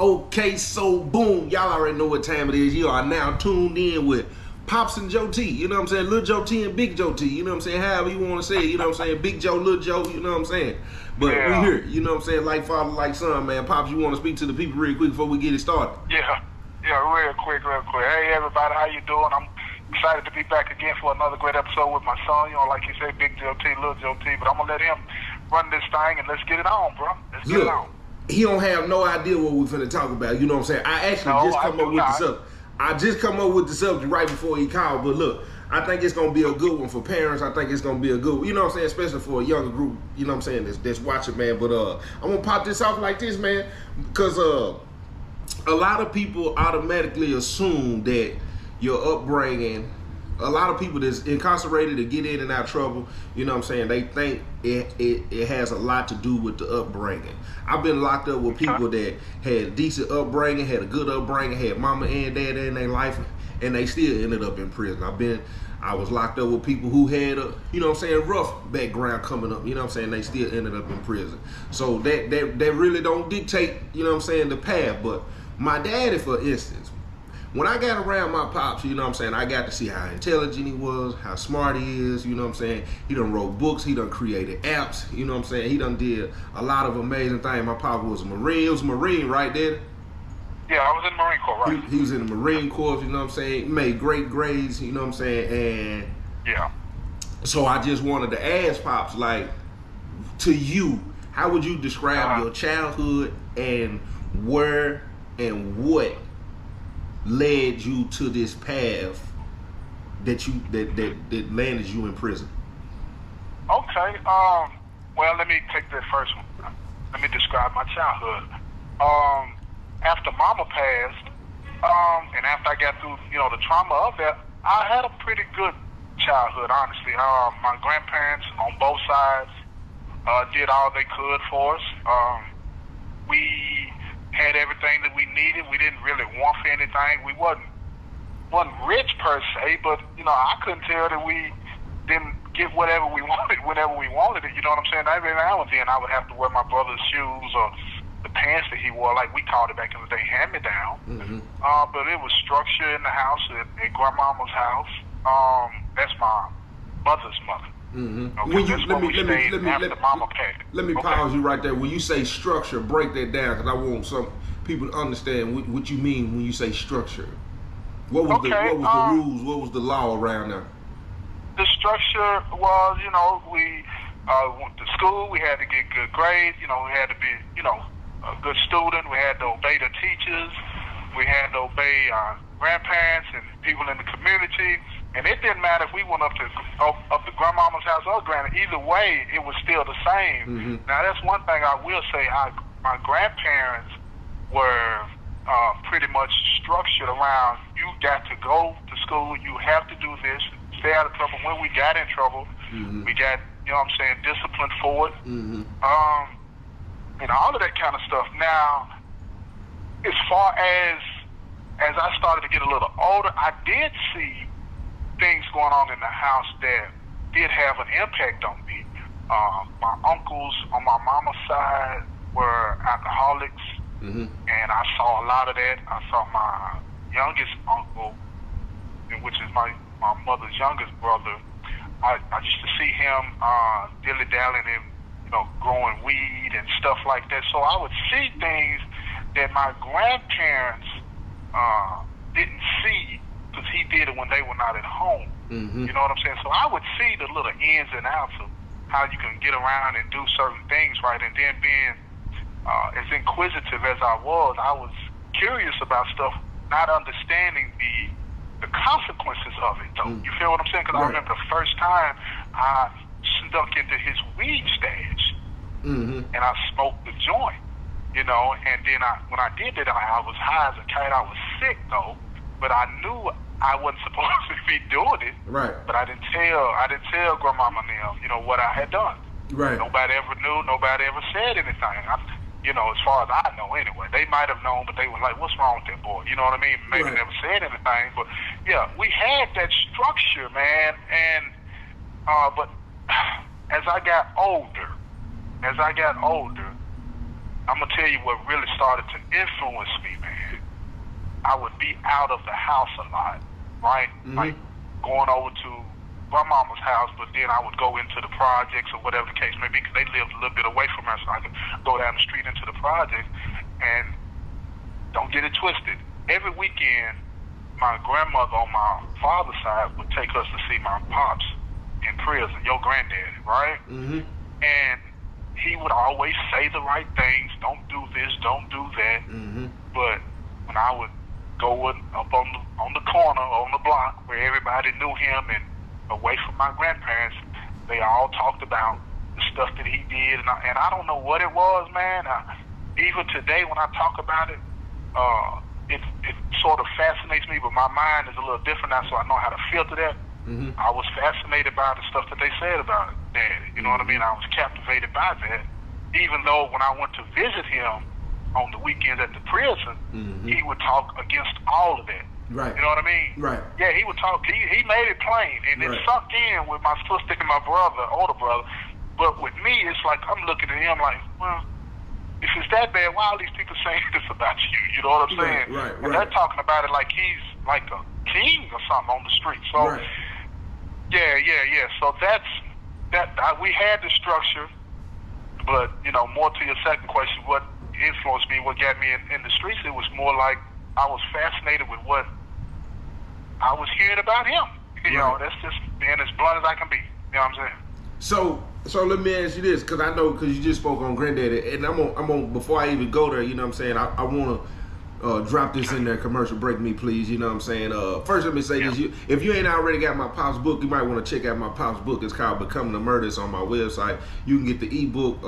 Okay, so boom, y'all already know what time it is. You are now tuned in with Pops and Joe T. You know what I'm saying? Lil Joe T and Big Joe T. You know what I'm saying? However you want to say it. You know what I'm saying? Big Joe, Lil Joe. You know what I'm saying? But we here. You know what I'm saying? Like father, like son, man. Pops, you want to speak to the people real quick before we get it started? Yeah, real quick. Hey, everybody, how you doing? I'm excited to be back again for another great episode with my son. You know, like you said, Big Joe T, Lil Joe T. But I'm going to let him run this thing and let's get it on, bro. Let's get it on. He don't have no idea what we're finna talk about. You know what I'm saying? I actually just come up with the subject. I just come up with the subject right before he called. But look, I think it's gonna be a good one for parents. I think it's gonna be a good one, you know what I'm saying, especially for a younger group, you know what I'm saying, that's watching, man. But I'm gonna pop this off like this, man, because a lot of people automatically assume that your upbringing, a lot of people that's incarcerated to get in and out of trouble, you know what I'm saying, they think it has a lot to do with the upbringing. I've been locked up with people that had decent upbringing, had a good upbringing, had mama and dad in their life, and they still ended up in prison. I was locked up with people who had a, you know what I'm saying, rough background coming up, you know what I'm saying, they still ended up in prison. So that really don't dictate, you know what I'm saying, the path. But my daddy, for instance, when I got around my pops, you know what I'm saying, I got to see how intelligent he was, how smart he is, you know what I'm saying. He done wrote books, he done created apps, you know what I'm saying. He done did a lot of amazing things. My pop was a Marine. He was a Marine, right, Daddy? Yeah, I was in the Marine Corps, right? He was in the Marine Corps, you know what I'm saying. He made great grades, you know what I'm saying. And yeah. So I just wanted to ask Pops, like, to you, how would you describe your childhood and where and what led you to this path that landed you in prison? Okay. Well, let me take that first one. Let me describe my childhood. After Mama passed, and after I got through, you know, the trauma of that, I had a pretty good childhood, honestly. My grandparents on both sides did all they could for us. We had everything that we needed. We didn't really want for anything. We wasn't rich per se, but you know, I couldn't tell that we didn't get whatever we wanted whenever we wanted it. You know what I'm saying? Every now and then I would have to wear my brother's shoes or the pants that he wore, like we called it back in the day, hand me down. Mm-hmm. But it was structure in the house at grandmama's house. That's my mother's mother. Mm-hmm. Let me pause you right there. When you say structure, break that down, because I want some people to understand what you mean when you say structure. What was the rules? What was the law around there? The structure was, you know, we went to school. We had to get good grades. You know, we had to be, you know, a good student. We had to obey the teachers. We had to obey our grandparents and people in the community. And it didn't matter if we went up to grandmama's house or granny. Either way, it was still the same. Mm-hmm. Now, that's one thing I will say. My grandparents were pretty much structured around, you got to go to school, you have to do this, stay out of trouble. When we got in trouble, mm-hmm. we got, you know what I'm saying, disciplined for it. Mm-hmm. And all of that kind of stuff. Now, as far as I started to get a little older, I did see things going on in the house that did have an impact on me. My uncles on my mama's side were alcoholics, mm-hmm. and I saw a lot of that. I saw my youngest uncle, which is my mother's youngest brother. I used to see him dilly-dallying and, you know, growing weed and stuff like that. So I would see things that my grandparents didn't see, because he did it when they were not at home. Mm-hmm. You know what I'm saying? So I would see the little ins and outs of how you can get around and do certain things, right? And then being as inquisitive as I was curious about stuff, not understanding the consequences of it, though. Mm-hmm. You feel what I'm saying? Because right. I remember the first time I snuck into his weed stash, mm-hmm. and I smoked the joint, you know, and then when I did that, I was high as a kite. I was sick, though. But I knew I wasn't supposed to be doing it. Right. But I didn't tell grandmama and them, you know, what I had done. Right. Nobody ever knew. Nobody ever said anything. You know, as far as I know, anyway. They might have known, but they were like, "What's wrong with that boy?" You know what I mean? Maybe never said anything, but yeah, we had that structure, man. And but as I got older, I'm gonna tell you what really started to influence me, man. I would be out of the house a lot, right? Like going over to my mama's house, but then I would go into the projects or whatever the case may be, because they lived a little bit away from us, so I could go down the street into the project. And don't get it twisted, every weekend, my grandmother on my father's side would take us to see my pops in prison, your granddaddy, right? And he would always say the right things, don't do this, don't do that. But when I would go up on the corner, on the block, where everybody knew him and away from my grandparents, they all talked about the stuff that he did. And I don't know what it was, man. Even today when I talk about it, it sort of fascinates me, but my mind is a little different now, so I know how to filter that. I was fascinated by the stuff that they said about Daddy. You know what I mean? I was captivated by that. Even though when I went to visit him on the weekends at the prison, he would talk against all of that. Right. You know what I mean? Right. Yeah, he would talk. He made it plain, and it sunk in with my sister and my brother, older brother. But with me, it's like I'm looking at him like, well, if it's that bad, why are these people saying this about you? You know what I'm saying? Right. And they're talking about it like he's like a king or something on the street. So, yeah. So that's that. We had the structure, but you know, more to your second question, what influenced me, what got me in the streets, it was more like I was fascinated with what I was hearing about him. You know, that's just being as blunt as I can be. You know what I'm saying? So let me ask you this, because I know, because you just spoke on Granddaddy, and I'm on before I even go there, you know what I'm saying, I want to drop this in there, commercial break me please, you know what I'm saying. First let me say this, if you ain't already got my Pop's book, you might want to check out my Pop's book. It's called Becoming a Murder. It's on my website. You can get the ebook,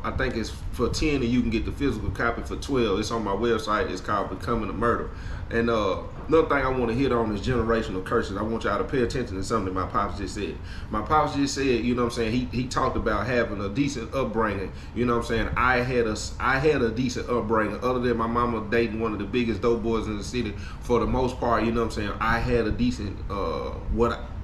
I think it's for 10, and you can get the physical copy for 12. It's on my website. It's called Becoming a Murder. And another thing I want to hit on is generational curses. I want y'all to pay attention to something my pops just said. My pops just said, you know what I'm saying, he talked about having a decent upbringing. You know what I'm saying? I had a decent upbringing, other than my mama dating one of the biggest dope boys in the city. For the most part, you know what I'm saying, I had a decent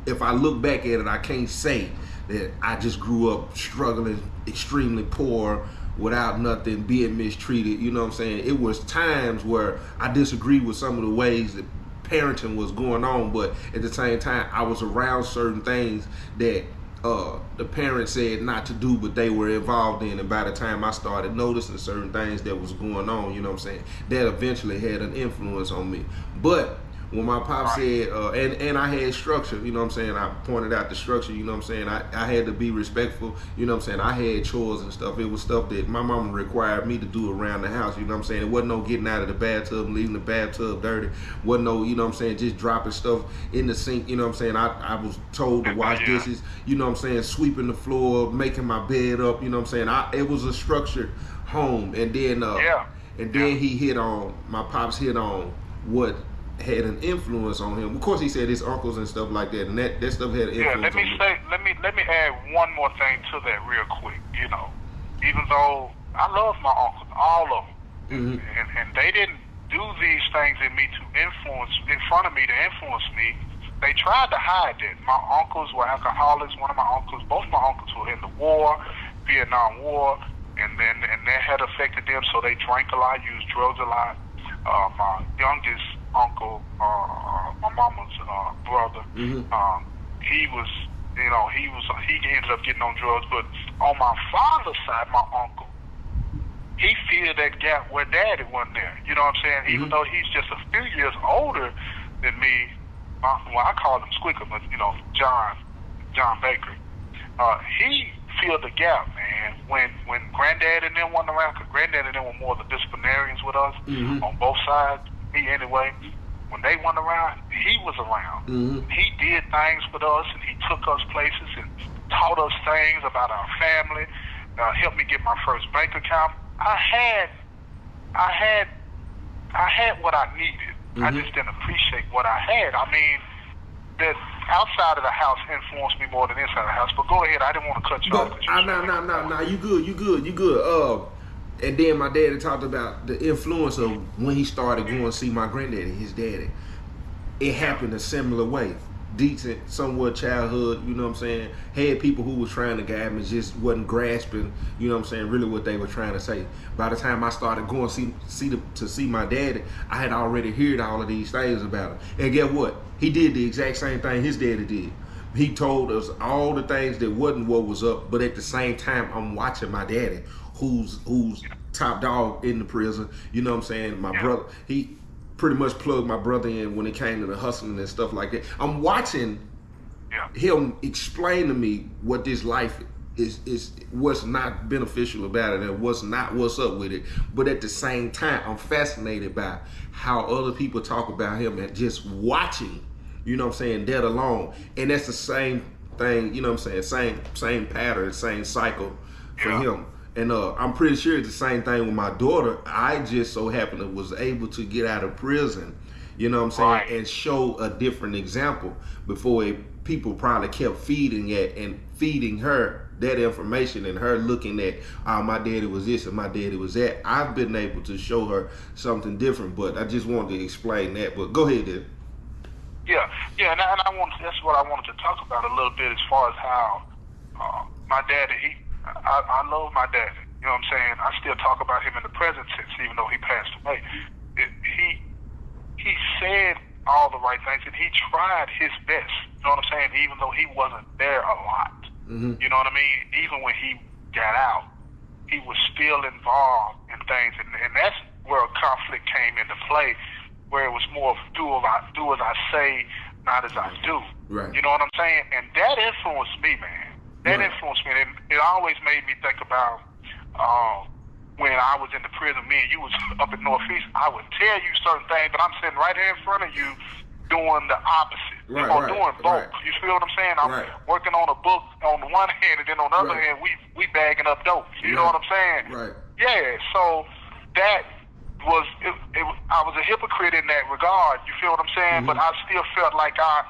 if I look back at it, I can't say that I just grew up struggling, extremely poor, without nothing, being mistreated. You know what I'm saying? It was times where I disagreed with some of the ways that parenting was going on, but at the same time, I was around certain things that the parents said not to do, but they were involved in. And by the time I started noticing certain things that was going on, you know what I'm saying, that eventually had an influence on me. But when my pop said, and I had structure, you know what I'm saying, I pointed out the structure, you know what I'm saying, I had to be respectful, you know what I'm saying, I had chores and stuff. It was stuff that my mama required me to do around the house, you know what I'm saying. It wasn't no getting out of the bathtub and leaving the bathtub dirty. Wasn't no, you know what I'm saying, just dropping stuff in the sink, you know what I'm saying. I was told to wash dishes, you know what I'm saying, sweeping the floor, making my bed up, you know what I'm saying. It was a structured home. And then my pops hit on what had an influence on him. Of course, he said his uncles and stuff like that, and that stuff had an influence. Let me add one more thing to that real quick. You know, even though I love my uncles, all of them, and they didn't do these things in front of me to influence me. They tried to hide it. My uncles were alcoholics. Both my uncles were in the war, Vietnam War, and that had affected them. So they drank a lot, used drugs a lot. My youngest uncle, my mama's brother, he ended up getting on drugs. But on my father's side, my uncle, he filled that gap where Daddy wasn't there. You know what I'm saying? Even though he's just a few years older than me, I call him Squicker, but you know, John Baker, he filled the gap, man. When Granddad and them wasn't around, because Granddad and them were more the disciplinarians with us on both sides. Anyway, when they went around, he was around. He did things with us, and he took us places and taught us things about our family. Helped me get my first bank account. I had what I needed. I just didn't appreciate what I had. I mean, that outside of the house influenced me more than inside the house. But go ahead. I didn't want to cut you off. No. You good. And then my daddy talked about the influence of when he started going to see my granddaddy, his daddy. It happened a similar way. decent, somewhat childhood, you know what I'm saying? Had people who was trying to guide me, just wasn't grasping, you know what I'm saying, really what they were trying to say. By the time I started going to see my daddy, I had already heard all of these things about him. And guess what? He did the exact same thing his daddy did. He told us all the things that wasn't what was up, but at the same time, I'm watching my daddy, who's top dog in the prison, you know what I'm saying? My brother, he pretty much plugged my brother in when it came to the hustling and stuff like that. I'm watching him explain to me what this life is what's not beneficial about it and what's up with it. But at the same time, I'm fascinated by how other people talk about him and just watching, you know what I'm saying, that alone. And that's the same thing, you know what I'm saying, same pattern, same cycle for him. And I'm pretty sure it's the same thing with my daughter. I just so happened to was able to get out of prison, you know what I'm saying, Right. and show a different example before people probably kept feeding her that information and her looking at, my daddy was this and my daddy was that. I've been able to show her something different, but I just wanted to explain that. But go ahead, then. Yeah, and that's what I wanted to talk about a little bit as far as how my daddy, I love my daddy. You know what I'm saying? I still talk about him in the present tense, even though he passed away. He said all the right things, and he tried his best. You know what I'm saying? Even though he wasn't there a lot. Mm-hmm. You know what I mean? Even when he got out, he was still involved in things, and that's where a conflict came into play, where it was more of do as I say, not as I do. Right. You know what I'm saying? And that influenced me, man. That influenced me, and it always made me think about when I was in the prison. Me and you was up in Northeast. I would tell you certain things, but I'm sitting right here in front of you doing the opposite, or doing both. Right. You feel what I'm saying? I'm working on a book on the one hand, and then on the other hand, we bagging up dope. You know what I'm saying? Right. Yeah. So that was I was a hypocrite in that regard. You feel what I'm saying? But I still felt like I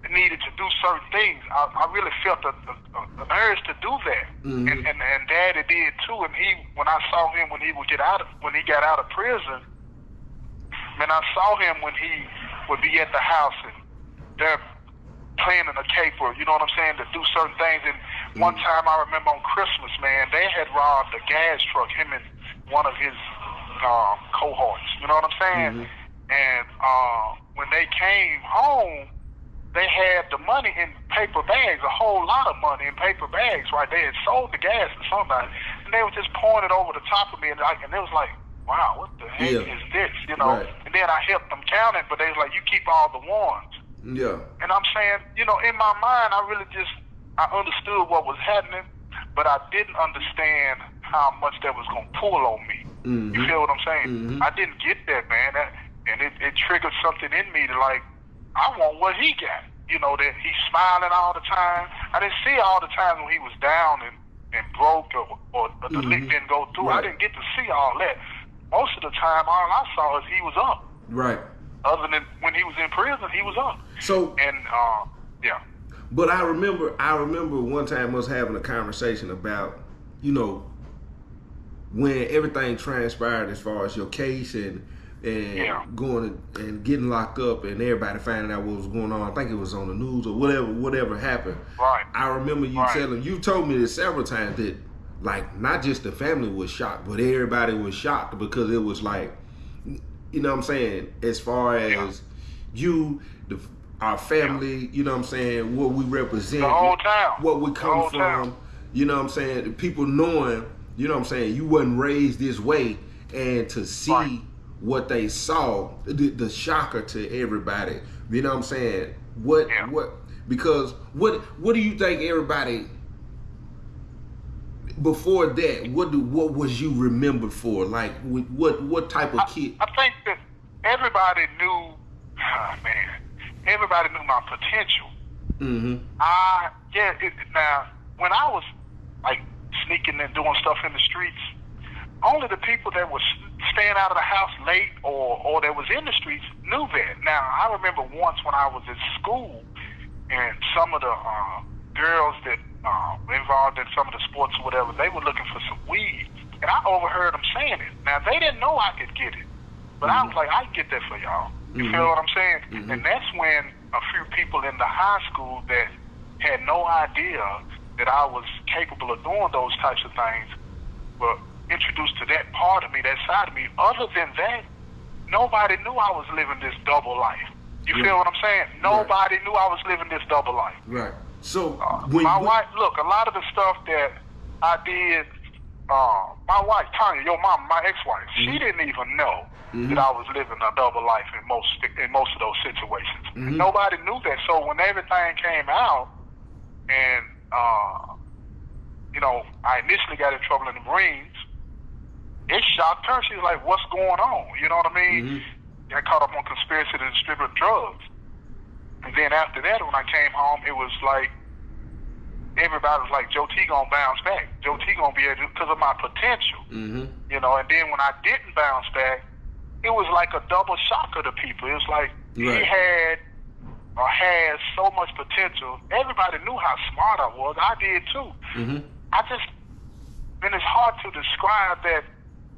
needed to do certain things. I really felt an urge to do that, and Daddy did too. And when I saw him when he got out of prison, man, I saw him when he would be at the house and they're planning a caper. You know what I'm saying? To do certain things. And one time I remember on Christmas, man, they had robbed a gas truck. Him and one of his cohorts. You know what I'm saying? And when they came home, they had the money in paper bags, a whole lot of money in paper bags, right? They had sold the gas to somebody, and they were just pouring it over the top of me, and it was like, wow, what the heck is this, you know? Right. And then I helped them count it, but they was like, you keep all the ones. Yeah. And I'm saying, you know, in my mind, I understood what was happening, but I didn't understand how much that was going to pull on me. You feel what I'm saying? I didn't get that, man. And it triggered something in me to like, I want what he got. You know, that he's smiling all the time. I didn't see all the times when he was down and broke or the lick didn't go through. I didn't get to see all that. Most of the time, all I saw is he was up. Right. Other than when he was in prison, he was up. So, and yeah. But I remember one time us having a conversation about, you know, when everything transpired as far as your case and going and getting locked up and everybody finding out what was going on. I think it was on the news or whatever happened. Right. I remember you told me this several times that, like, not just the family was shocked, but everybody was shocked because it was like, you know what I'm saying, as far as our family, you know what I'm saying, what we represent, the whole town, what we come from, town. You know what I'm saying, the people knowing, you know what I'm saying, you wasn't raised this way, and to see what they saw, the shocker to everybody, you know what I'm saying, because what do you think everybody before that, what was you remembered for? Like, what type of kid? I think that everybody knew, everybody knew my potential. Now, when I was like sneaking and doing stuff in the streets, only the people that was staying out of the house late or that was in the streets knew that. Now, I remember once when I was at school and some of the girls that involved in some of the sports or whatever, they were looking for some weed. And I overheard them saying it. Now, they didn't know I could get it. But I was like, I can get that for y'all. You feel what I'm saying? And that's when a few people in the high school that had no idea that I was capable of doing those types of things were introduced to that part of me, that side of me. Other than that, nobody knew I was living this double life. You feel what I'm saying? Nobody knew I was living this double life. Right. So my wife, look, a lot of the stuff that I did, my wife, Tanya, your mom, my ex-wife, she didn't even know that I was living a double life in most of those situations. Nobody knew that. So when everything came out, and you know, I initially got in trouble in the Marines, it shocked her. She was like, "What's going on?" You know what I mean? I caught up on conspiracy to distribute drugs. And then after that, when I came home, it was like, everybody was like, Joe T gonna bounce back. Joe T gonna be able to, because of my potential. You know, and then when I didn't bounce back, it was like a double shocker to people. It was like, he had or has so much potential. Everybody knew how smart I was. I did too. I just, and it's hard to describe that,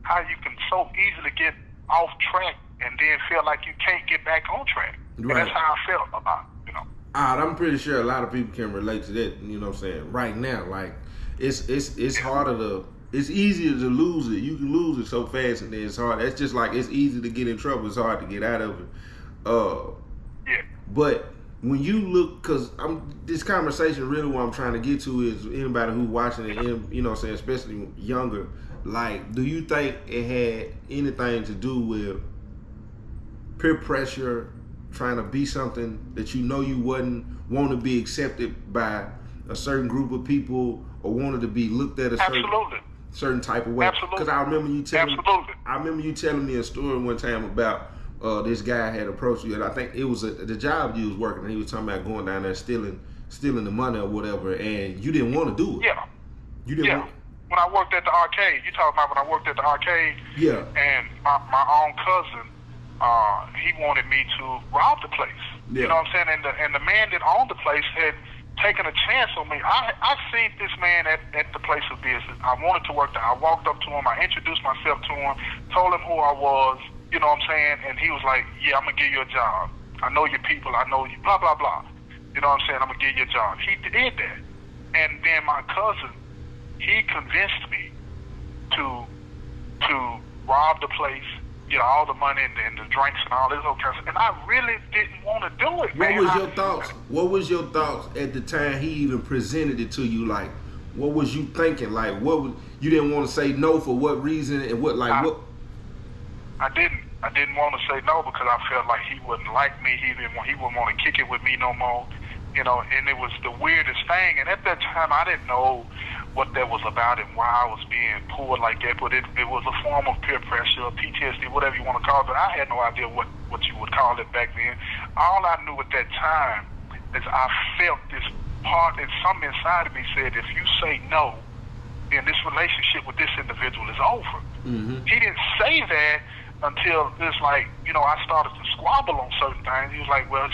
how you can so easily get off track and then feel like you can't get back on track. And that's how I felt about it, you know. I'm pretty sure a lot of people can relate to that, you know what I'm saying, right now. Like, it's harder to, it's easier to lose it. You can lose it so fast, and then it's hard. It's just like, it's easy to get in trouble. It's hard to get out of it. But when you look, because this conversation, really what I'm trying to get to is anybody who's watching it, you know what I'm saying, especially younger, like, do you think it had anything to do with peer pressure, trying to be something that you know you wouldn't want to be accepted by a certain group of people, or wanted to be looked at a certain type of way? Because I remember you telling me a story one time about this guy had approached you, and I think it was the job you was working, and he was talking about going down there stealing the money or whatever, and you didn't want to do it. You didn't want. When I worked at the arcade, you talking about when I worked at the arcade? And my own cousin, he wanted me to rob the place. You know what I'm saying? And the man that owned the place had taken a chance on me. I seen this man at the place of business. I wanted to work there. I walked up to him. I introduced myself to him, told him who I was. You know what I'm saying? And he was like, "Yeah, I'm gonna give you a job. I know your people. I know you. Blah blah blah. You know what I'm saying? I'm gonna give you a job." He did that, and then my cousin, he convinced me to rob the place, get all the money and the drinks and all this other kind of stuff. And I really didn't want to do it, man. What was your thoughts at the time he even presented it to you? Like, what was you thinking? Like, you didn't want to say no for what reason, and what? I didn't want to say no because I felt like he wouldn't like me. He wouldn't want to kick it with me no more. You know, and it was the weirdest thing. And at that time, I didn't know what that was about and why I was being pulled like that. But it was a form of peer pressure, PTSD, whatever you want to call it. But I had no idea what you would call it back then. All I knew at that time is I felt this part, and something inside of me said, if you say no, then this relationship with this individual is over. He didn't say that until it's like, you know, I started to squabble on certain things. He was like, well,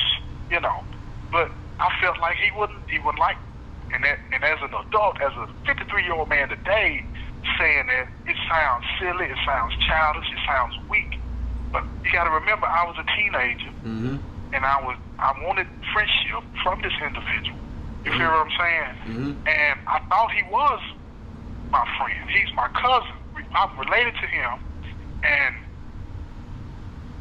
you know, but I felt like he wouldn't like me. And as an adult, as a 53-year-old man today, saying that, it sounds silly, it sounds childish, it sounds weak. But you got to remember, I was a teenager, and I wanted friendship from this individual. You feel what I'm saying? And I thought he was my friend. He's my cousin. I'm related to him, and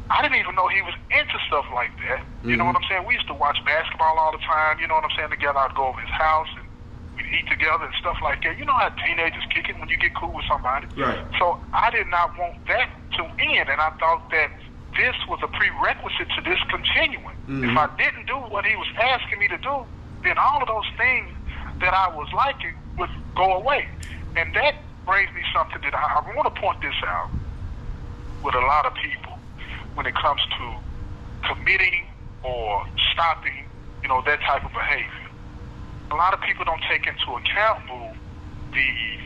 I didn't even know he was into stuff like that. You know what I'm saying? We used to watch basketball all the time. You know what I'm saying? Together, I'd go over his house and we'd eat together and stuff like that. You know how teenagers kick it when you get cool with somebody. So I did not want that to end, and I thought that this was a prerequisite to this continuing. If I didn't do what he was asking me to do, then all of those things that I was liking would go away. And that brings me something that I want to point this out with a lot of people. When it comes to committing or stopping, you know, that type of behavior. A lot of people don't take into account the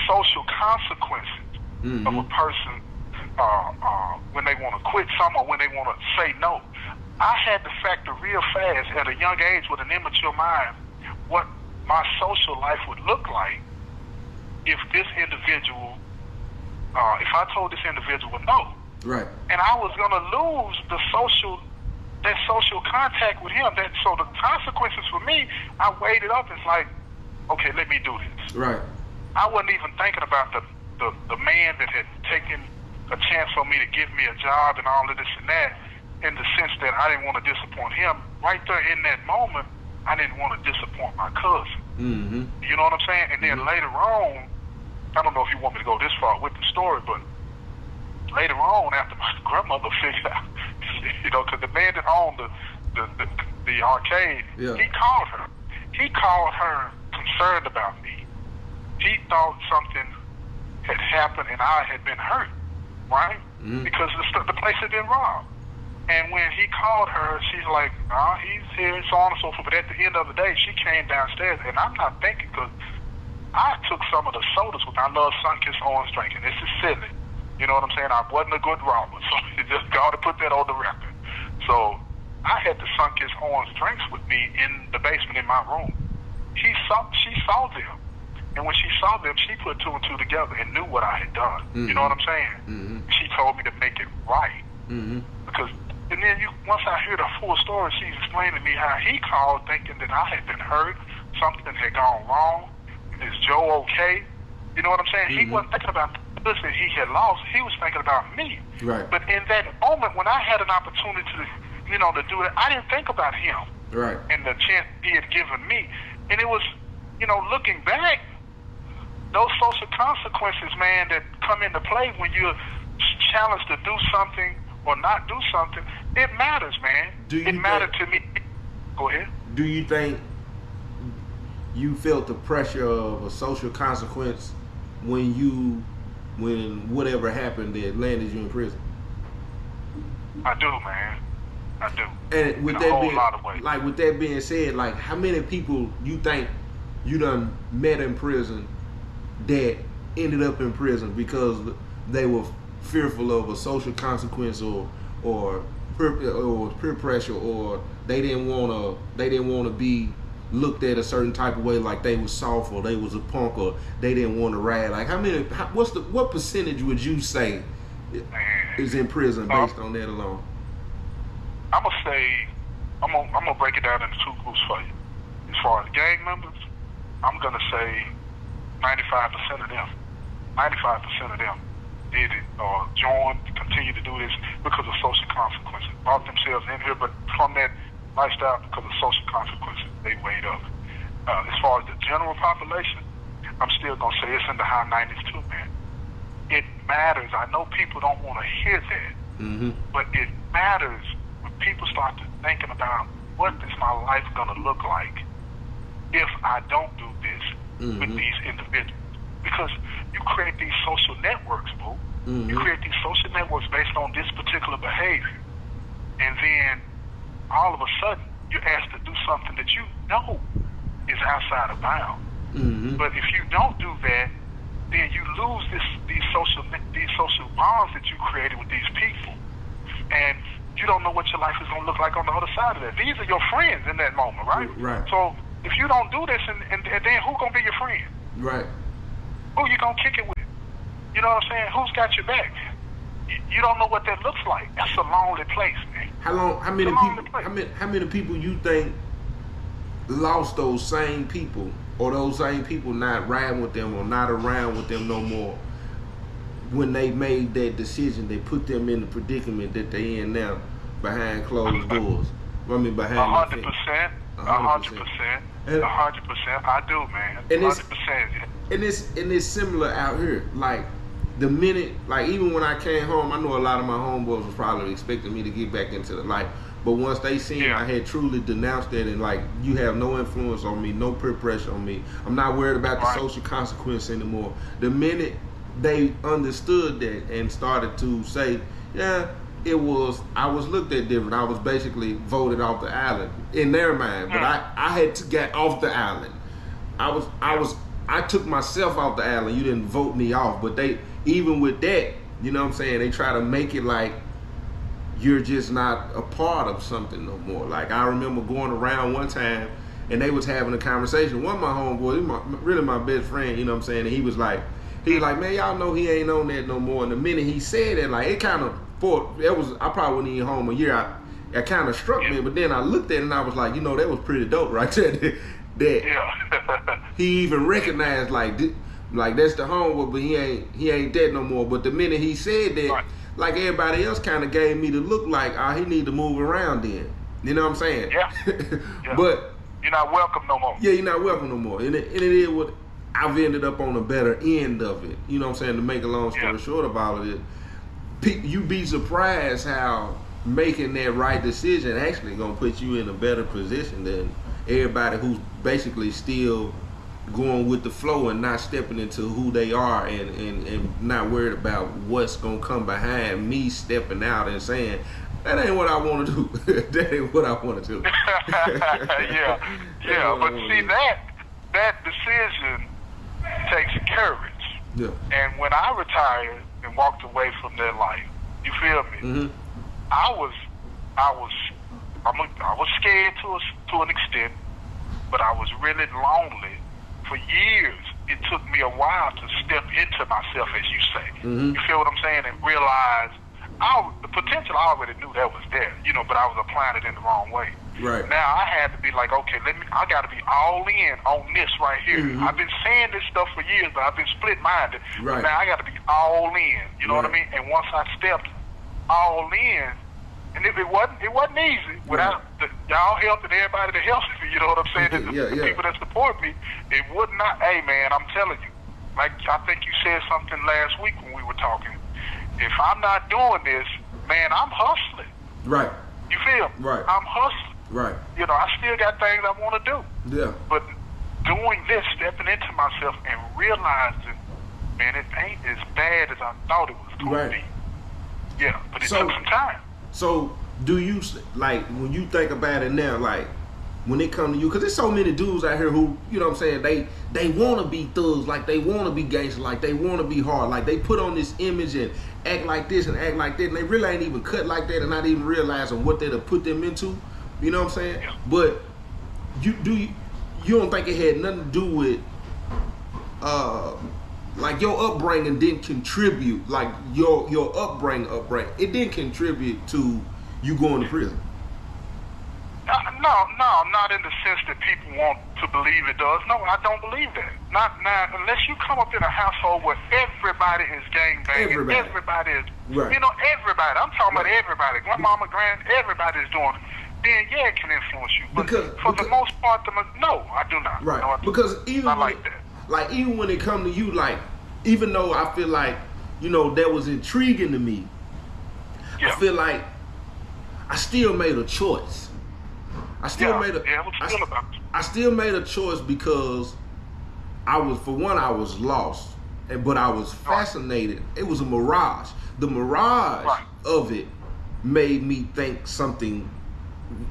social consequences of a person when they want to quit something or when they want to say no. I had to factor real fast at a young age with an immature mind what my social life would look like if this individual, if I told this individual no. And I was going to lose the social that social contact with him. So the consequences for me, I weighed it up. It's like, okay, let me do this. Right. I wasn't even thinking about the man that had taken a chance for me to give me a job and all of this and that, in the sense that I didn't want to disappoint him. Right there in that moment, I didn't want to disappoint my cousin. Mm-hmm. You know what I'm saying? And then later on, I don't know if you want me to go this far with the story, but later on, after my grandmother figured out, you know, because the man that owned the arcade, he called her. He called her concerned about me. He thought something had happened and I had been hurt, right? Mm-hmm. Because the place had been robbed. And when he called her, she's like, "Nah, he's here," so on and so forth. But at the end of the day, she came downstairs, and I'm not thinking, because I took some of the sodas with, I love Sunkist orange drinking. This is silly. You know what I'm saying? I wasn't a good robber, so you just got to put that on the record. So I had the Sunkist orange drinks with me in the basement in my room. She saw them. And when she saw them, she put two and two together and knew what I had done. Mm-hmm. You know what I'm saying? Mm-hmm. She told me to make it right. Mm-hmm. Because, and then once I heard the full story, she's explaining to me how he called thinking that I had been hurt, something had gone wrong. Is Joe okay? You know what I'm saying? Mm-hmm. He wasn't thinking about the that he had lost. He was thinking about me. Right. But in that moment, when I had an opportunity to, you know, to do it, I didn't think about him. Right. And the chance he had given me. And it was, you know, looking back, those social consequences, man, that come into play when you're challenged to do something or not do something, it matters, man. It mattered to me. Go ahead. Do you think you felt the pressure of a social consequence when whatever happened that landed you in prison? I do, man. I do. And with in that a whole being, lot of ways. like with that being said, like how many people you think you done met in prison that ended up in prison because they were fearful of a social consequence or peer pressure, or they didn't want to be looked at a certain type of way, like they was soft or they was a punk or they didn't want to ride? Like what percentage would you say is in prison based on that alone? I'm gonna say I'm gonna break it down into two groups for you. As far as gang members, I'm gonna say 95% of them. 95% of them did it or joined, continue to do this because of social consequences. Brought themselves in here, but from that lifestyle, because of social consequences, they weighed up. As far as the general population, I'm still gonna say it's in the high 90s too, man. It matters. I know people don't want to hear that, but it matters when people start to thinking about what is my life gonna look like if I don't do this with these individuals. Because you create these social networks, boo. You create these social networks based on this particular behavior. And then all of a sudden, you're asked to do something that you know is outside of bounds. But if you don't do that, then you lose these social bonds that you created with these people. And you don't know what your life is going to look like on the other side of that. These are your friends in that moment, right? Right. So if you don't do this, and then who's going to be your friend? Right. Who you going to kick it with? You know what I'm saying? Who's got your back? You don't know what that looks like. That's a lonely place, man. How many people you think lost those same people, or those same people not riding with them or not around with them no more when they made that decision? They put them in the predicament that they in now behind closed doors. I mean, behind 100%. 100%. 100%. I do, man. 100%. And it's similar out here. Like the minute, like even when I came home, I know a lot of my homeboys was probably expecting me to get back into the life. But once they seen I had truly denounced that, and like, you have no influence on me, no peer pressure on me, I'm not worried about the social consequence anymore. The minute they understood that and started to say, yeah, I was looked at different. I was basically voted off the island in their mind, but I had to get off the island. I took myself off the island. You didn't vote me off, but they, even with that, you know what I'm saying, they try to make it like you're just not a part of something no more. Like I remember going around one time and they was having a conversation. One of my homeboys, really my best friend, you know what I'm saying, and he was like, man, y'all know he ain't on that no more. And the minute he said that, like, it kind of, I probably wasn't even home a year. it kind of struck me. But then I looked at it and I was like, you know, that was pretty dope right there. that he even recognized like that's the homework, but he ain't that no more. But the minute he said that, like everybody else kind of gave me the look like, he need to move around then. You know what I'm saying? Yeah. But you're not welcome no more. Yeah, you're not welcome no more. And it is what I've ended up on the better end of it. You know what I'm saying? To make a long story short of all of it, you be surprised how making that right decision actually gonna put you in a better position than everybody who's basically still going with the flow and not stepping into who they are and not worried about what's gonna come behind me stepping out and saying, that ain't what I want to do. That ain't what I want to do. But see, that decision takes courage. Yeah. And when I retired and walked away from that life, you feel me? Mm-hmm. I was scared to an extent, but I was really lonely for years. It took me a while to step into myself, as you say. Mm-hmm. You feel what I'm saying? And realize the potential, I already knew that was there, but I was applying it in the wrong way. Right. Now I had to be like, okay, I got to be all in on this right here. Mm-hmm. I've been saying this stuff for years, but I've been split-minded. Right. But now I got to be all in. You know what I mean? And once I stepped all in, and it wasn't easy without y'all helping everybody that helps me. You know what I'm saying? The people that support me, it would not. Hey man, I'm telling you, like I think you said something last week when we were talking. If I'm not doing this, man, I'm hustling. Right. You feel? Right. I'm hustling. Right. I still got things I want to do. Yeah. But doing this, stepping into myself and realizing, man, it ain't as bad as I thought it was going to be. Yeah, but it took some time. So, do you, like, when you think about it now, like, when it comes to you, because there's so many dudes out here who, you know what I'm saying, they want to be thugs, like they want to be gangsters, like they want to be hard, like they put on this image and act like this and act like that, and they really ain't even cut like that and not even realizing what they'd have put them into, you know what I'm saying? Yeah. But you don't think it had nothing to do with, like your upbringing didn't contribute, like your upbringing, it didn't contribute to you going to prison? No, not in the sense that people want to believe it does. No, I don't believe that. Not unless you come up in a household where everybody is gangbanging, everybody is, everybody. I'm talking about everybody. Grandmama, everybody is doing it. Then it can influence you. But for the most part, no, I do not. Right. No, because even even when it come to you, like, even though I feel like, that was intriguing to me, I feel like I still made a choice. I still made a choice because I was lost, but I was fascinated. It was a mirage. The mirage of it made me think something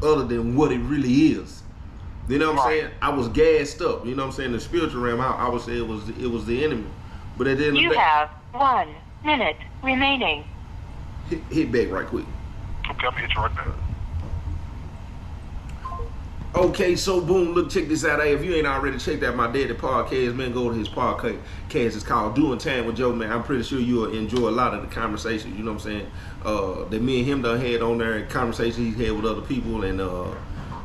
other than what it really is. You know what I'm saying? I was gassed up. You know what I'm saying? The spiritual realm, I would say it was the enemy. But at the end of the day, you have 1 minute remaining. Hit back right quick. Okay, I'm hit you right back. Okay, so boom, look, check this out. Hey, if you ain't already checked out my daddy podcast, man, go to his podcast. It's called Doing Time with Joe, man. I'm pretty sure you'll enjoy a lot of the conversations, you know what I'm saying, that me and him done had on there, and conversations he's had with other people, and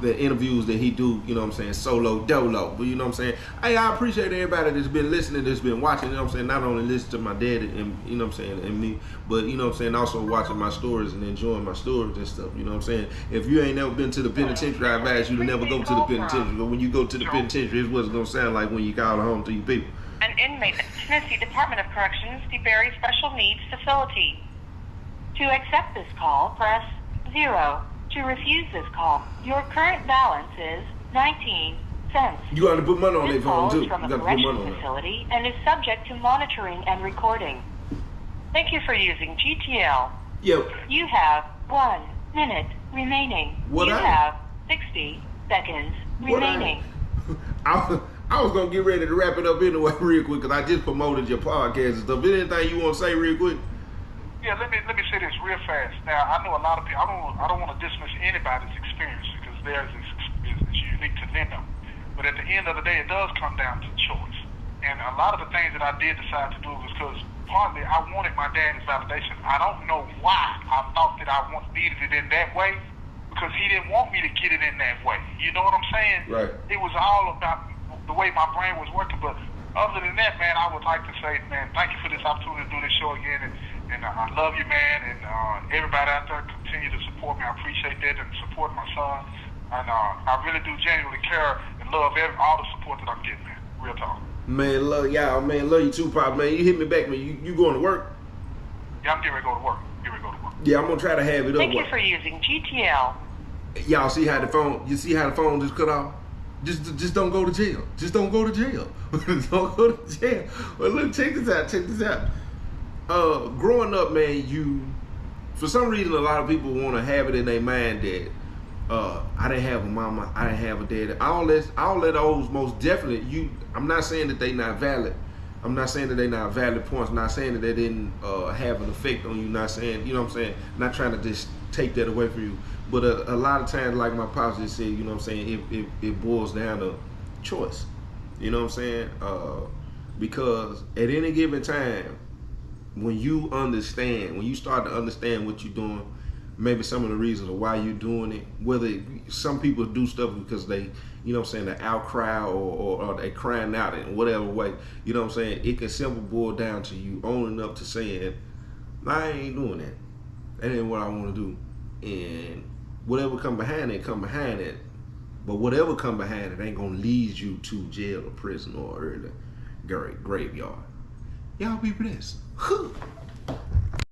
the interviews that he do, you know what I'm saying, solo dolo. But you know what I'm saying, hey, I appreciate everybody that's been listening, that's been watching, you know what I'm saying, not only listen to my daddy and, you know what I'm saying, and me, but you know what I'm saying, also watching my stories and enjoying my stories and stuff, you know what I'm saying. If you ain't never been to the penitentiary, I advise you to never go to the penitentiary, but when you go to the penitentiary, it's what it's gonna sound like when you call home to your people. An inmate at Tennessee Department of Corrections, DeBerry Special Needs Facility. To accept this call, press 0. To refuse this call, your current balance is 19 cents. You got to put money on that phone too. This call is from a corrections facility and is subject to monitoring and recording. Thank you for using GTL. Yep. You have 1 minute remaining. You have 60 seconds remaining. I was going to get ready to wrap it up anyway real quick because I just promoted your podcast and stuff. Anything you want to say real quick? Yeah, let me say this real fast. Now, I know a lot of people, I don't want to dismiss anybody's experience because theirs is unique to them. But at the end of the day, it does come down to choice. And a lot of the things that I did decide to do was because partly I wanted my daddy's validation. I don't know why I thought that I needed it in that way, because he didn't want me to get it in that way. You know what I'm saying? Right. It was all about the way my brain was working. But other than that, man, I would like to say, man, thank you for this opportunity to do this show again. And I love you, man. And everybody out there continue to support me. I appreciate that and support my son. And I really do genuinely care and love all the support that I'm getting, man. Real talk. Man, love y'all, man. Love you too, Pop, man. You hit me back, man. You going to work? Yeah, I'm getting ready to go to work. Yeah, I'm gonna try to have it up. Thank you for using GTL. Y'all see how the phone? You see how the phone just cut off? Just don't go to jail. Just don't go to jail. Don't go to jail. Well, look, check this out. Check this out. Growing up, man, for some reason, a lot of people want to have it in their mind that I didn't have a mama, I didn't have a daddy. All that those most definitely. I'm not saying that they not valid. I'm not saying that they're not valid points. I'm not saying that they didn't have an effect on you. Not saying, you know what I'm saying? Not trying to just take that away from you. But a lot of times, like my pops just said, you know what I'm saying? It boils down to choice. You know what I'm saying? Because at any given time, when you start to understand what you're doing, maybe some of the reasons why you're doing it, whether some people do stuff because they, you know what I'm saying, the outcry or they crying out in whatever way, you know what I'm saying, it can simply boil down to you owning up to saying, I ain't doing that. That ain't what I want to do. And whatever come behind it, come behind it. But whatever come behind it ain't gonna lead you to jail or prison or early graveyard. Y'all be blessed.